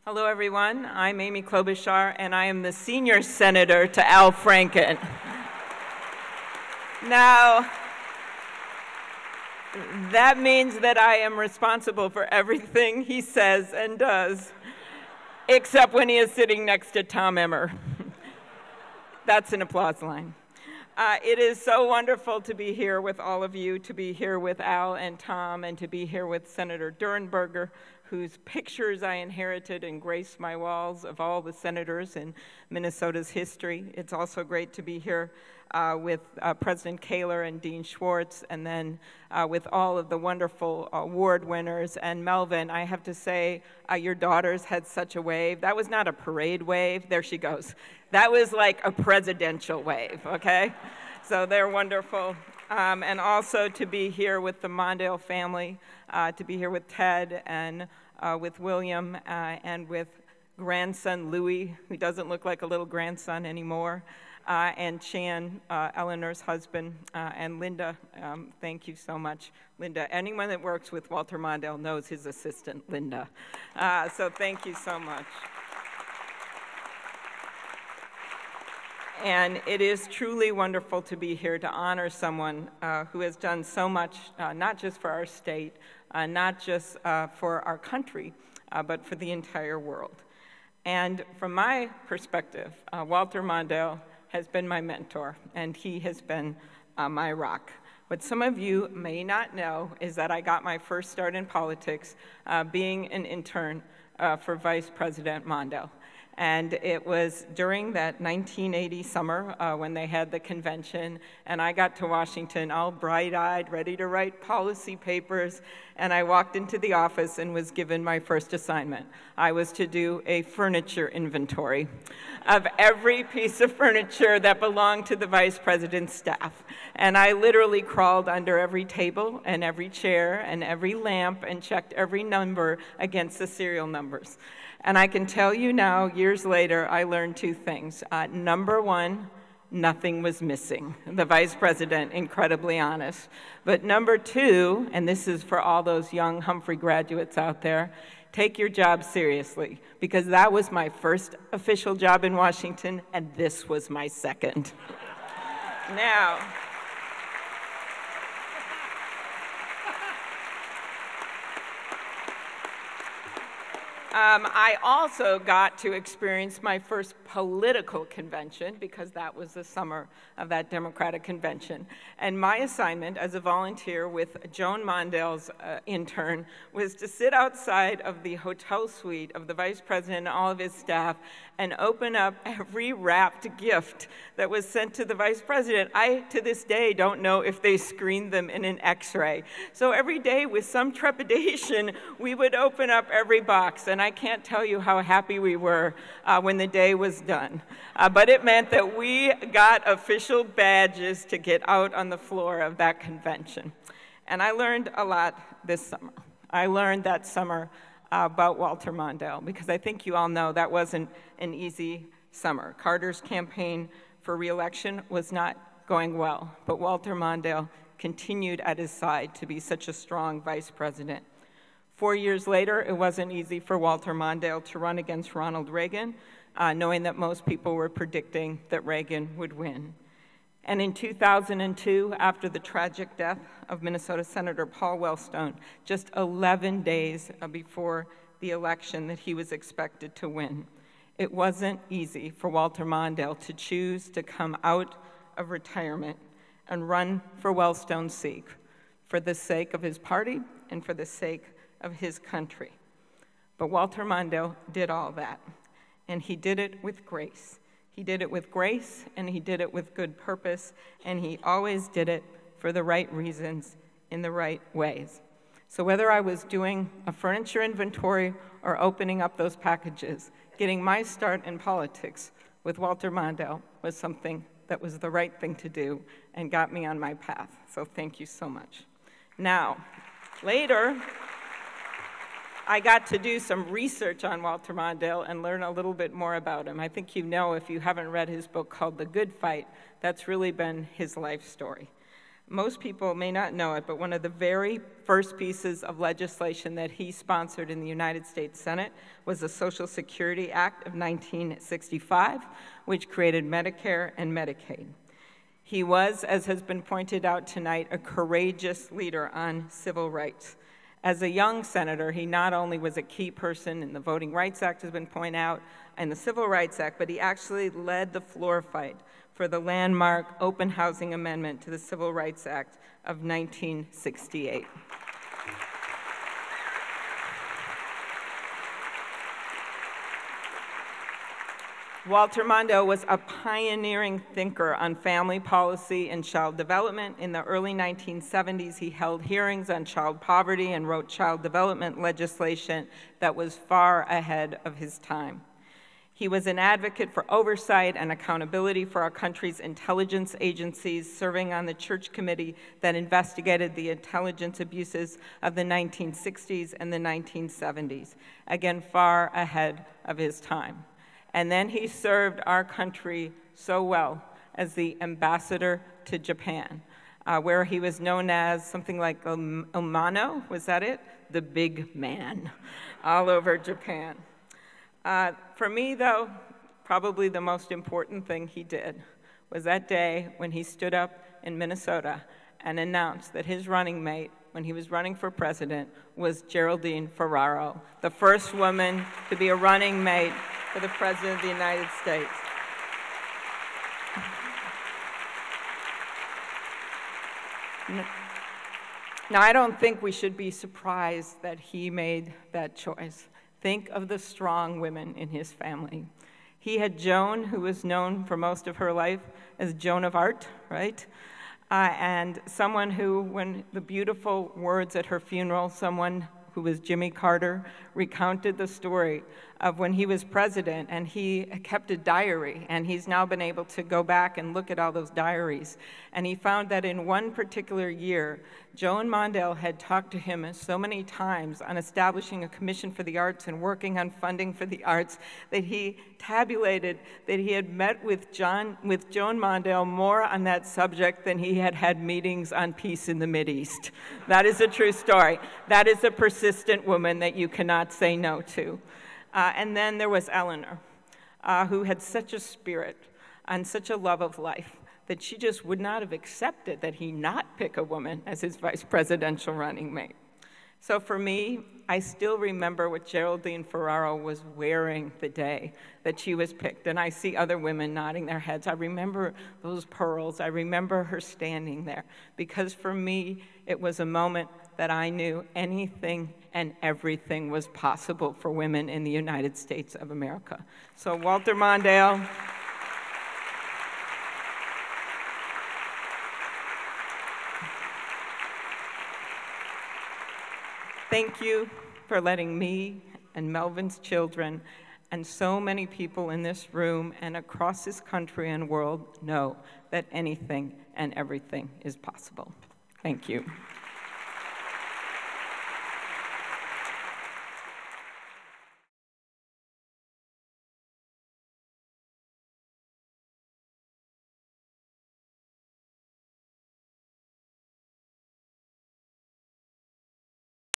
Hello, everyone. I'm Amy Klobuchar, and I am the senior senator to Al Franken. Now, that means that I am responsible for everything he says and does, except when he is sitting next to Tom Emmer. That's an applause line. It is so wonderful to be here with all of you, to be here with Al and Tom, and to be here with Senator Durenberger, whose pictures I inherited and grace my walls of all the senators in Minnesota's history. It's also great to be here with President Kaler and Dean Schwartz, and then with all of the wonderful award winners. And Melvin, I have to say, your daughters had such a wave. That was not a parade wave. There she goes. That was like a presidential wave, okay? So they're wonderful. And also to be here with the Mondale family, to be here with Ted and with William and with grandson Louis, who doesn't look like a little grandson anymore, and Chan, Eleanor's husband, and Linda. Thank you so much, Linda. Anyone that works with Walter Mondale knows his assistant, Linda. So thank you so much. And it is truly wonderful to be here to honor someone who has done so much, not just for our state, not just for our country, but for the entire world. And from my perspective, Walter Mondale has been my mentor, and he has been my rock. What some of you may not know is that I got my first start in politics being an intern for Vice President Mondale. And it was during that 1980 summer when they had the convention, and I got to Washington all bright-eyed, ready to write policy papers, and I walked into the office and was given my first assignment. I was to do a furniture inventory of every piece of furniture that belonged to the vice president's staff. And I literally crawled under every table and every chair and every lamp and checked every number against the serial numbers. And I can tell you now, years later, I learned two things. Number one, nothing was missing. The vice president, incredibly honest. But number two, and this is for all those young Humphrey graduates out there, take your job seriously, because that was my first official job in Washington, and this was my second. Now, I also got to experience my first political convention, because that was the summer of that Democratic convention. And my assignment as a volunteer with Joan Mondale's intern was to sit outside of the hotel suite of the vice president and all of his staff and open up every wrapped gift that was sent to the vice president. I, to this day, don't know if they screened them in an X-ray. So every day, with some trepidation, we would open up every box. And I can't tell you how happy we were when the day was done. But it meant that we got official badges to get out on the floor of that convention. And I learned a lot this summer. I learned that summer about Walter Mondale, because I think you all know that wasn't an easy summer. Carter's campaign for re-election was not going well, but Walter Mondale continued at his side to be such a strong vice president. 4 years later, it wasn't easy for Walter Mondale to run against Ronald Reagan, knowing that most people were predicting that Reagan would win. And in 2002, after the tragic death of Minnesota Senator Paul Wellstone, just 11 days before the election that he was expected to win, it wasn't easy for Walter Mondale to choose to come out of retirement and run for Wellstone's sake, for the sake of his party and for the sake of his country. But Walter Mondale did all that, and he did it with grace. He did it with grace, and he did it with good purpose, and he always did it for the right reasons in the right ways. So whether I was doing a furniture inventory or opening up those packages, getting my start in politics with Walter Mondale was something that was the right thing to do and got me on my path. So thank you so much. Now, later, I got to do some research on Walter Mondale and learn a little bit more about him. I think you know, if you haven't read his book called The Good Fight, that's really been his life story. Most people may not know it, but one of the very first pieces of legislation that he sponsored in the United States Senate was the Social Security Act of 1965, which created Medicare and Medicaid. He was, as has been pointed out tonight, a courageous leader on civil rights. As a young senator, he not only was a key person in the Voting Rights Act, has been pointed out, and the Civil Rights Act, but he actually led the floor fight for the landmark Open Housing Amendment to the Civil Rights Act of 1968. Walter Mondale was a pioneering thinker on family policy and child development. In the early 1970s, he held hearings on child poverty and wrote child development legislation that was far ahead of his time. He was an advocate for oversight and accountability for our country's intelligence agencies, serving on the Church Committee that investigated the intelligence abuses of the 1960s and the 1970s, again, far ahead of his time. And then he served our country so well as the ambassador to Japan, where he was known as something like Umano, was that it? The big man, all over Japan. For me, though, probably the most important thing he did was that day when he stood up in Minnesota and announced that his running mate, when he was running for president, was Geraldine Ferraro, the first woman to be a running mate for the President of the United States. Now, I don't think we should be surprised that he made that choice. Think of the strong women in his family. He had Joan, who was known for most of her life as Joan of Arc, right? And someone who, when the beautiful words at her funeral, someone who was Jimmy Carter, recounted the story of when he was president, and he kept a diary, and he's now been able to go back and look at all those diaries. And he found that in one particular year, Joan Mondale had talked to him so many times on establishing a commission for the arts and working on funding for the arts that he tabulated that he had met with Joan Mondale more on that subject than he had had meetings on peace in the Mideast. That is a true story. That is a persistent woman that you cannot say no to. And then there was Eleanor, who had such a spirit and such a love of life that she just would not have accepted that he not pick a woman as his vice presidential running mate. So for me, I still remember what Geraldine Ferraro was wearing the day that she was picked, and I see other women nodding their heads. I remember those pearls. I remember her standing there, because for me, it was a moment that I knew anything and everything was possible for women in the United States of America. So Walter Mondale, thank you for letting me and Melvin's children and so many people in this room and across this country and world know that anything and everything is possible. Thank you.